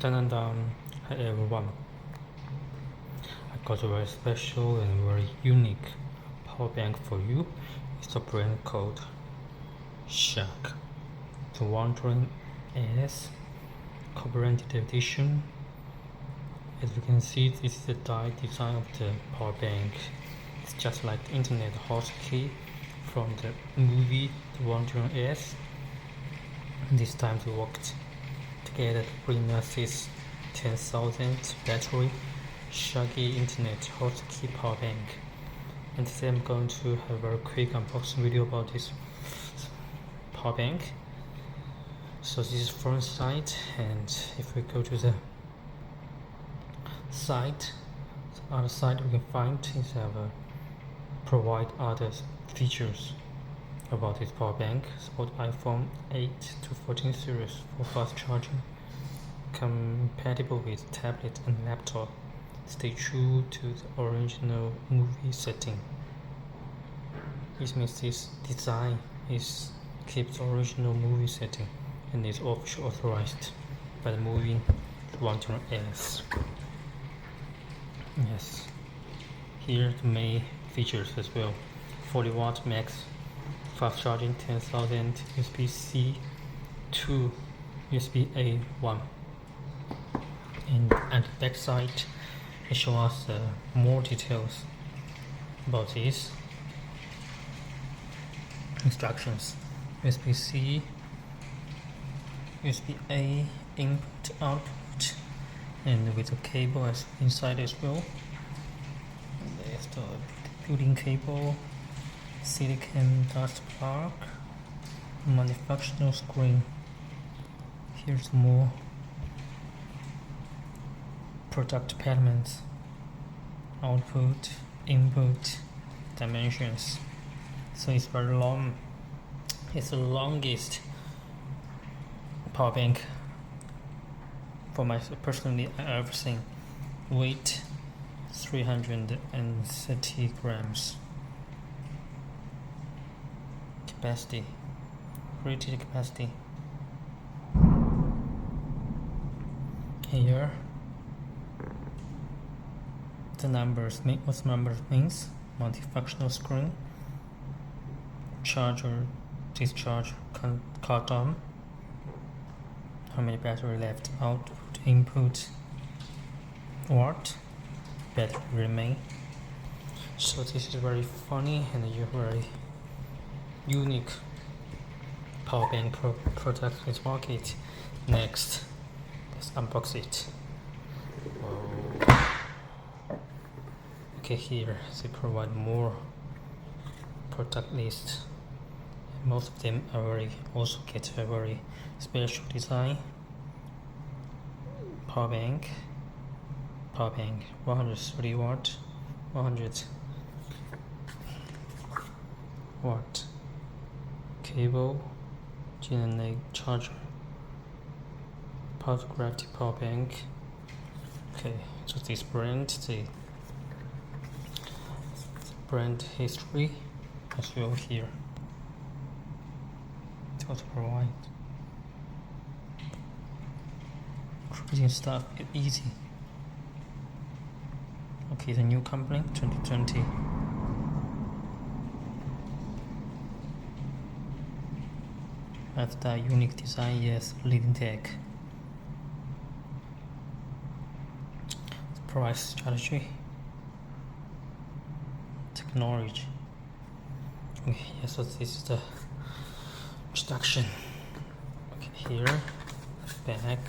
Hi everyone, I got a very special and very unique power bank for you. It's a brand called Sharge 10000mah co-branded edition. As you can see, this is the design of the power bank. It's just like the internet hotkey from the movie The 10000mah. This time they worked together to bring us this 10,000 battery Sharge internet hotkey power bank. And today I'm going to have a very quick unboxing video about this power bank. So this is front side, and if we go to the side, the other side we can find is provide other features about this power bank. Support iPhone 8 to 14 series for fast charging, compatible with tablet and laptop. Stay true to the original movie setting. This means this design keeps the original movie setting and is officially authorized by the movie 10000mah. Yes, here the main features as well: 40-watt max fast charging, 10,000 USB-C to USB-A 1. And at the back side, it shows us more details about this. Instructions: USB-C, USB-A input output, and with a cable inside as well. And there's the built-in cable, silicon dust plug, manufacturer screen. Here's more product elements: output, input, dimensions. So it's very long. It's the longest power bank for myself personally I ever seen. Weight 330 grams. Capacity, rated capacity. Here the numbers what numbers means: multifunctional screen, charger, discharge, countdown, how many battery left, output, input, watt, battery remain. So this is very funny and very unique power bank product in this market. Next, let's unbox it. Whoa. Okay, here they provide more product list. Most of them also get a very special design. Power bank 130 watt, 100 watt cable, GNA charger, power gravity power bank. Okay, so this brand, the brand history as well here. It was provide creating stuff is easy. Okay, the new company 2020. That's the unique design, yes, leading tech. Price strategy, technology. Okay, yes, so this is the introduction. Okay, here, back.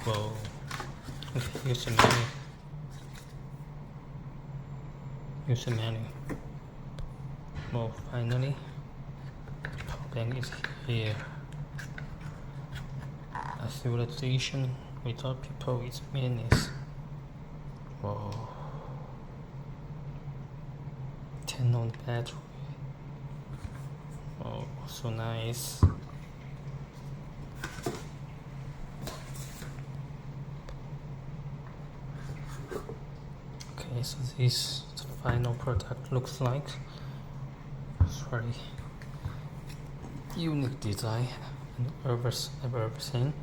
Whoa. Okay, here's the menu. Well, finally, power bank is here. A civilization without people is meaningless. Whoa. 10 on battery. Oh, so nice. Okay, so this the final product looks like. It's very unique design and I've ever seen.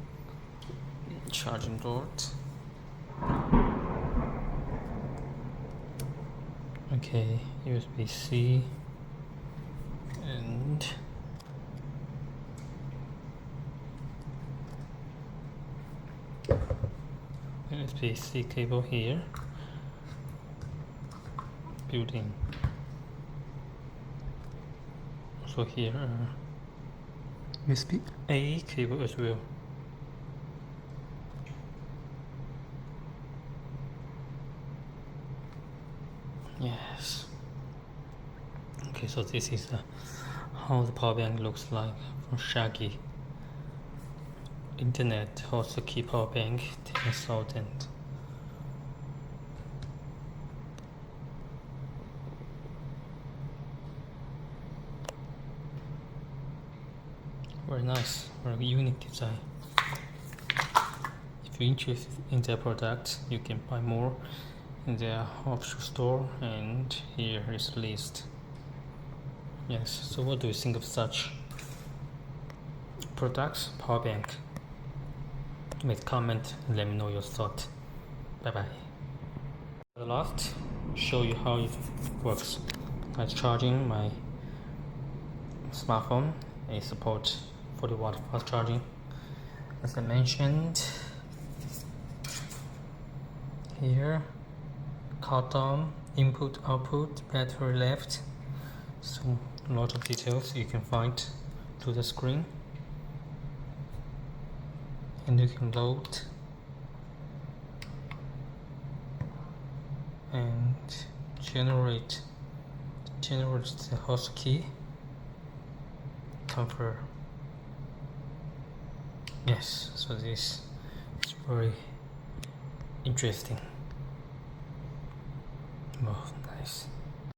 charging port. Okay, USB-C and USB-C cable here, built-in. Also here USB-A cable as well. Yes. Okay, so this is how the power bank looks like from Sharge. Internet host key power bank 10,000. Very nice, very unique design. If you're interested in their product, you can buy more in their offshore store, and here is the list. Yes, so what do you think of such products, power bank? Make a comment and let me know your thought. Bye bye. The last, show you how it works. I'm charging my smartphone. It supports 40-watt fast charging. As I mentioned, here, countdown, input, output, battery left. So a lot of details you can find to the screen, and you can load and generate the host key, confirm. Yes, so this is very interesting. Oh, nice.